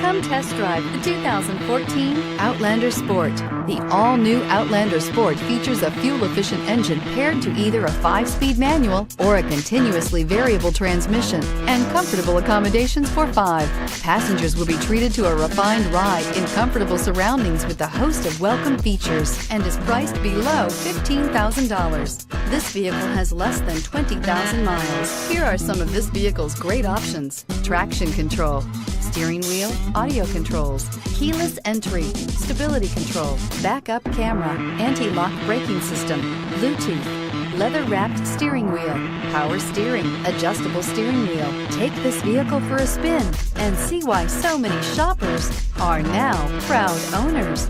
Come test drive the 2014 Outlander Sport. The all-new Outlander Sport features a fuel-efficient engine paired to either a 5-speed manual or a continuously variable transmission, and comfortable accommodations for 5. Passengers will be treated to a refined ride in comfortable surroundings with a host of welcome features, and is priced below $15,000. This vehicle has less than 20,000 miles. Here are some of this vehicle's great options: traction control, steering wheel audio controls, keyless entry, stability control, backup camera, anti-lock braking system, Bluetooth, leather-wrapped steering wheel, power steering, adjustable steering wheel. Take this vehicle for a spin and see why so many shoppers are now proud owners.